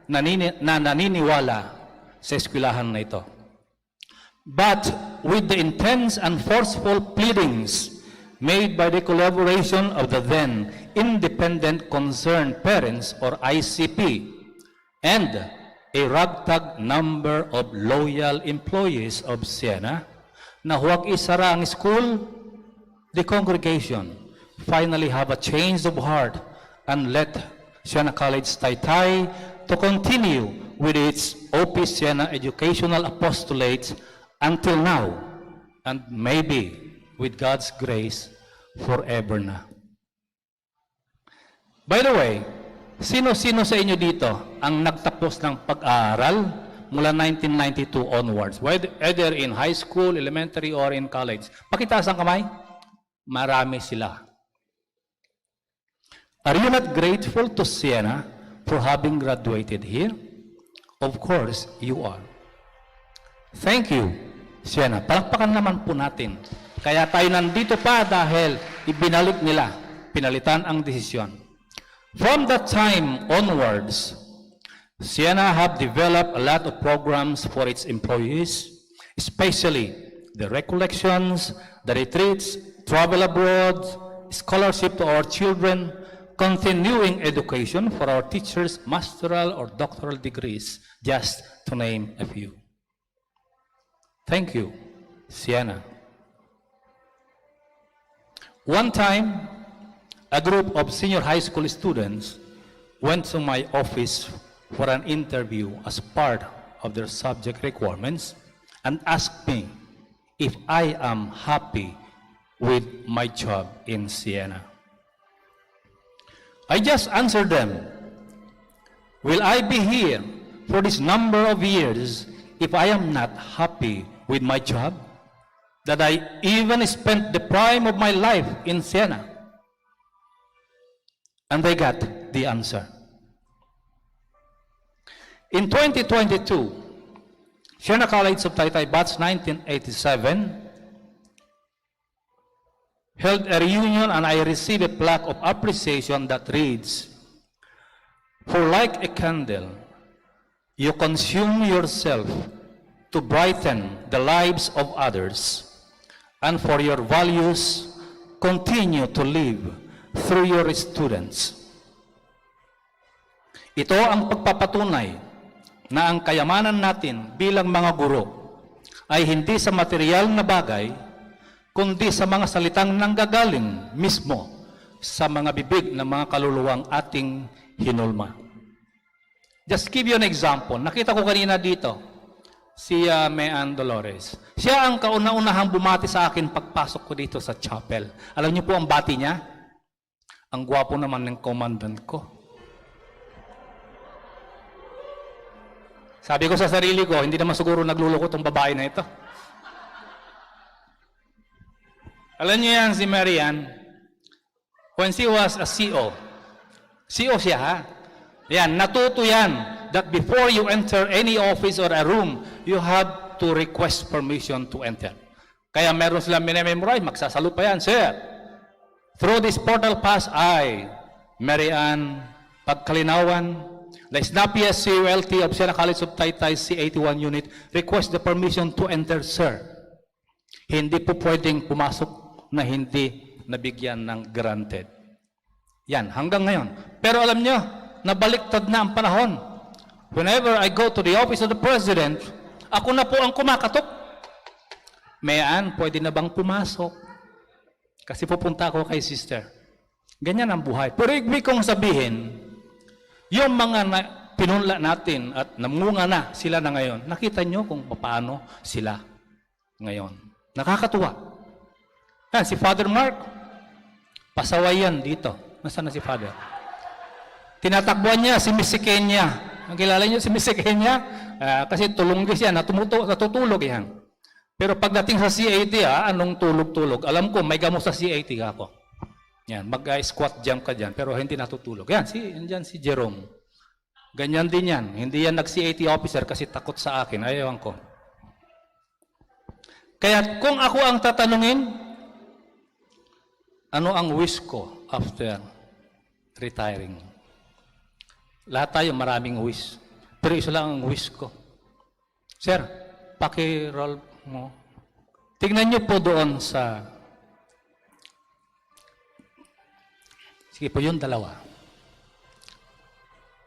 na naniniwala sa eskwelahan na ito. But with the intense and forceful pleadings made by the collaboration of the then Independent Concerned Parents or ICP and a ragtag number of loyal employees of Siena na huwag isara ang school, the congregation finally have a change of heart and let Siena College Taytay to continue with its OP Siena educational apostolate until now, and maybe, with God's grace, forever na. By the way, sino-sino sa inyo dito ang nagtapos ng pag-aaral mula 1992 onwards, either in high school, elementary, or in college? Pakitaas ang kamay. Marami sila. Are you not grateful to Siena for having graduated here? Of course, you are. Thank you, Siena. Palakpakan naman po natin. Kaya tayo nandito pa dahil ibinalik nila, pinalitan ang desisyon. From that time onwards, Siena have developed a lot of programs for its employees, especially the recollections, the retreats, travel abroad, scholarship to our children, continuing education for our teachers, masteral or doctoral degrees, just to name a few. Thank you, Siena. One time, a group of senior high school students went to my office for an interview as part of their subject requirements and asked me if I am happy with my job in Siena. I just answered them, will I be here for this number of years if I am not happy with my job? That I even spent the prime of my life in Siena? And they got the answer. In 2022, Siena College of Taytay Batch 1987 held a reunion and I received a plaque of appreciation that reads, "For like a candle, you consume yourself to brighten the lives of others, and for your values, continue to live through your students." Ito ang pagpapatunay na ang kayamanan natin bilang mga guro ay hindi sa material na bagay, kundi sa mga salitang nanggagaling mismo sa mga bibig ng mga kaluluwang ating hinulma. Just give you an example. Nakita ko kanina dito, si Mayan Dolores. Siya ang kauna-unahang bumati sa akin pagpasok ko dito sa chapel. Alam niyo po ang bati niya? Ang gwapo naman ng commandant ko. Sabi ko sa sarili ko, hindi naman siguro nagluloko itong babae na ito. Alam niyo yan, si Marian, when she was a CO siya ha? Yan, natuto yan, that before you enter any office or a room, you have to request permission to enter. Kaya meron silang minememorize, magsasalo pa yan, Sir, through this portal pass, I, Marian, Pagkalinawan, the snappiest CULT of Siena College of Taytay C81 unit, request the permission to enter, Sir. Hindi po pwedeng pumasok na hindi nabigyan ng granted. Yan, hanggang ngayon. Pero alam nyo, nabaliktad na ang panahon. Whenever I go to the office of the President, ako na po ang kumakatok. Mayan, pwede na bang pumasok? Kasi pupunta ako kay sister. Ganyan ang buhay. Pero ibig kong sabihin, yung mga pinunla natin at namunga na sila na ngayon, nakita nyo kung paano sila ngayon. Nakakatuwa. Yan, si Father Mark, pasaway yan dito. Nasaan na si Father? Tinatakbuhan niya si Miss Kenya. Ang kilala niyo si Miss Kenya? Kasi tulunggis yan, natutulog yan. Pero pagdating sa CAT, anong tulog-tulog? Alam ko, may gamot sa CAT ako. Yan, mag-squat jump ka dyan, pero hindi natutulog. Yan, si Jerome. Ganyan din yan. Hindi yan nag-CAT officer kasi takot sa akin. Ayawan ko. Kaya kung ako ang tatanungin, ano ang wish ko after retiring? Lahat tayo maraming wish. Pero isa lang ang wish ko. Sir, paki-roll mo. Tignan niyo po doon sa... Sige po, yung dalawa.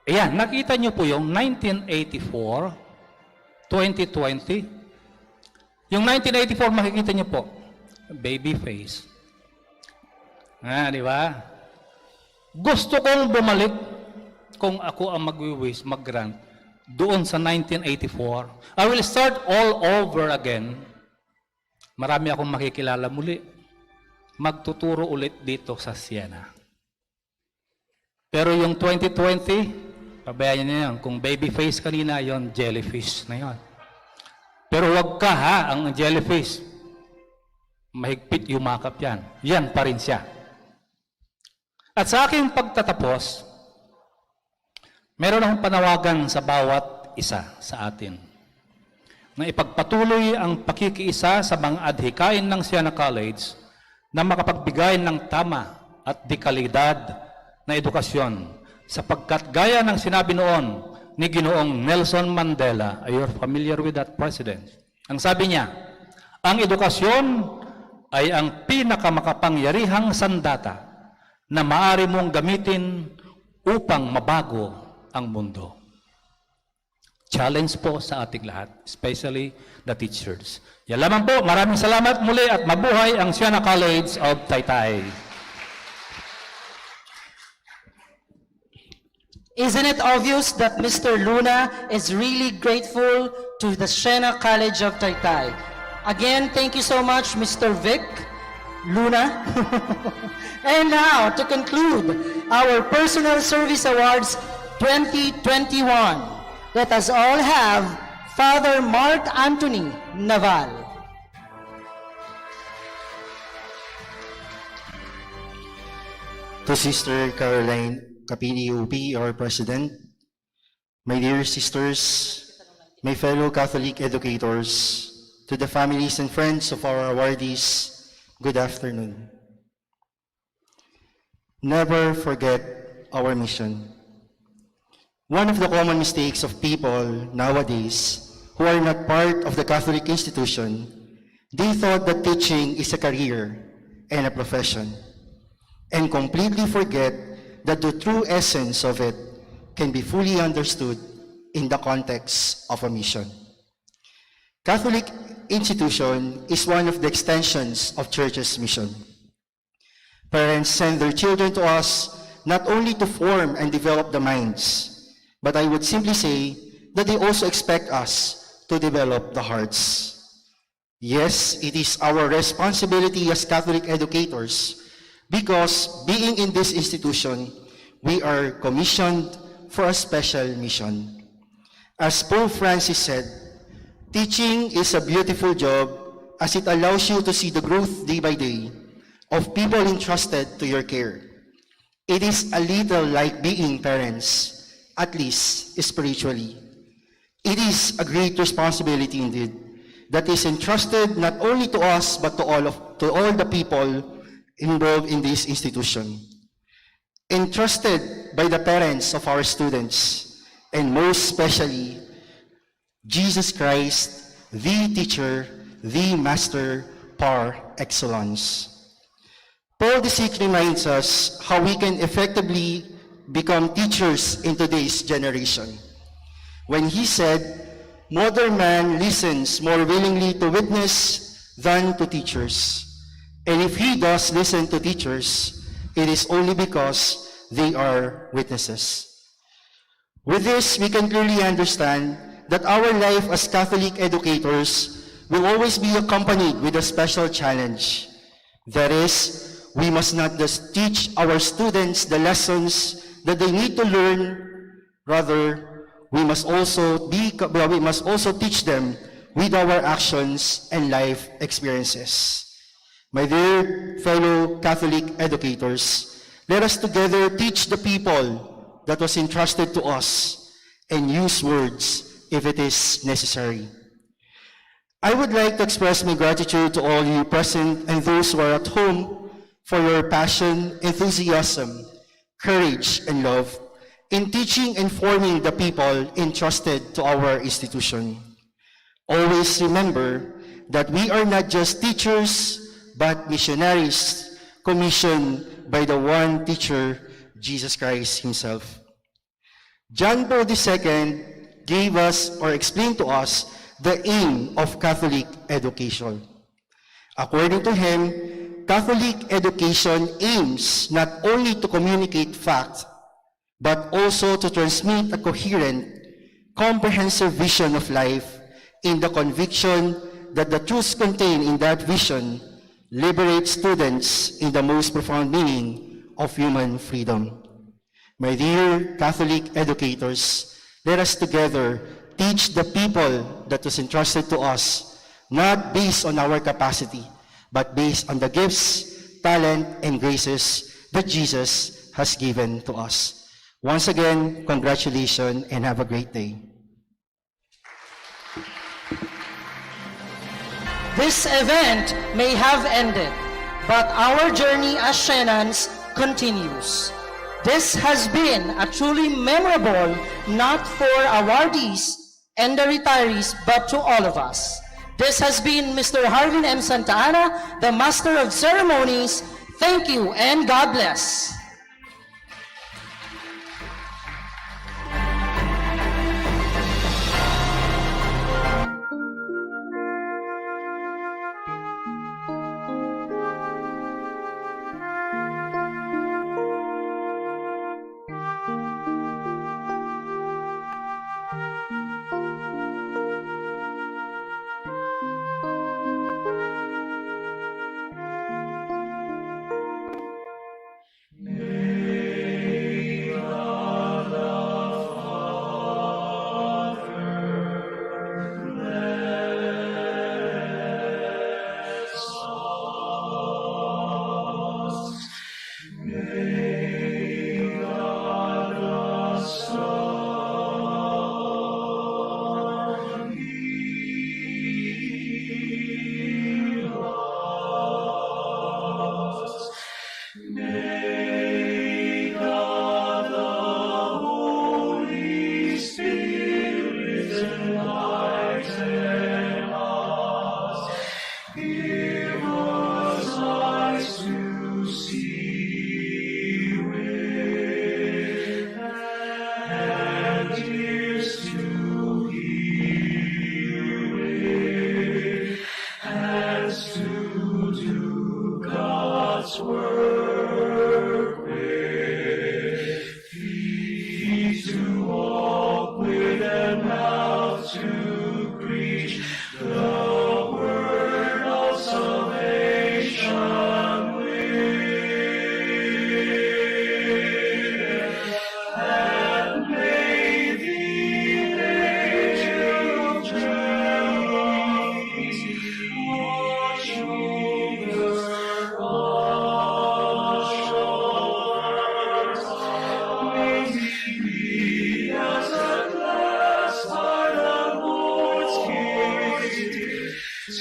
Ayan, nakita niyo po yung 1984, 2020. Yung 1984, makikita niyo po, baby face. Di ba? Gusto kong bumalik kung ako ang mag-wish, mag-grant, doon sa 1984. I will start all over again. Marami akong makikilala muli. Magtuturo ulit dito sa Siena. Pero yung 2020, pabayaan niyo yan. Kung baby face kanina, yon jellyfish na yon. Pero wag ka ang jellyfish. Mahigpit yumakap yan. Yan pa rin siya. At sa aking pagtatapos, meron akong panawagan sa bawat isa sa atin na ipagpatuloy ang pakikiisa sa mga adhikain ng Siena College na makapagbigay ng tama at dekalidad na edukasyon sapagkat gaya ng sinabi noon ni Ginoong Nelson Mandela, you're familiar with that president, ang sabi niya, ang edukasyon ay ang pinakamakapangyarihang sandata na maaari mong gamitin upang mabago ang mundo. Challenge po sa ating lahat, especially the teachers. Yan lamang po, maraming salamat muli at mabuhay ang Siena College of Taytay. Isn't it obvious that Mr. Luna is really grateful to the Siena College of Taytay? Again, thank you so much, Mr. Vic Luna. And now, to conclude our Personal Service Awards 2021, let us all have Father Mark Anthony Naval. To Sister Caroline Kapini UP, our President, my dear sisters, my fellow Catholic educators, to the families and friends of our awardees, good afternoon. Never forget our mission. One of the common mistakes of people nowadays who are not part of the Catholic institution, they thought that teaching is a career and a profession, and completely forget that the true essence of it can be fully understood in the context of a mission. Catholic institution is one of the extensions of Church's mission. Parents send their children to us not only to form and develop the minds, but I would simply say that they also expect us to develop the hearts. Yes, it is our responsibility as Catholic educators because being in this institution, we are commissioned for a special mission. As Pope Francis said, teaching is a beautiful job as it allows you to see the growth day by day of people entrusted to your care. It is a little like being parents, at least spiritually. It is a great responsibility indeed that is entrusted not only to us but to all the people involved in this institution. Entrusted by the parents of our students, and most especially Jesus Christ, the teacher, the master par excellence. Paul the Sick reminds us how we can effectively become teachers in today's generation. When he said, modern man listens more willingly to witness than to teachers. And if he does listen to teachers, it is only because they are witnesses. With this, we can clearly understand that our life as Catholic educators will always be accompanied with a special challenge. That is, we must not just teach our students the lessons that they need to learn, rather, we must also teach them with our actions and life experiences. My dear fellow Catholic educators, let us together teach the people that was entrusted to us and use words if it is necessary. I would like to express my gratitude to all you present and those who are at home for your passion, enthusiasm, courage, and love in teaching and forming the people entrusted to our institution. Always remember that we are not just teachers, but missionaries commissioned by the one teacher, Jesus Christ himself. John Paul II gave us or explained to us the aim of Catholic education. According to him, Catholic education aims not only to communicate fact, but also to transmit a coherent, comprehensive vision of life in the conviction that the truths contained in that vision liberate students in the most profound meaning of human freedom. My dear Catholic educators, let us together teach the people that was entrusted to us, not based on our capacity, but based on the gifts, talent, and graces that Jesus has given to us. Once again, congratulations and have a great day. This event may have ended, but our journey as Shannons continues. This has been a truly memorable, not for awardees and the retirees, but to all of us. This has been Mr. Harvin M. Santa Ana, the Master of Ceremonies. Thank you and God bless.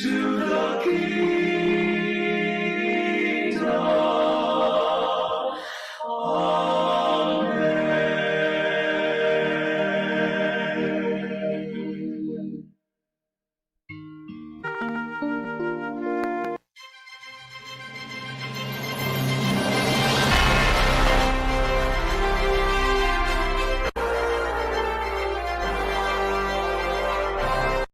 To the King.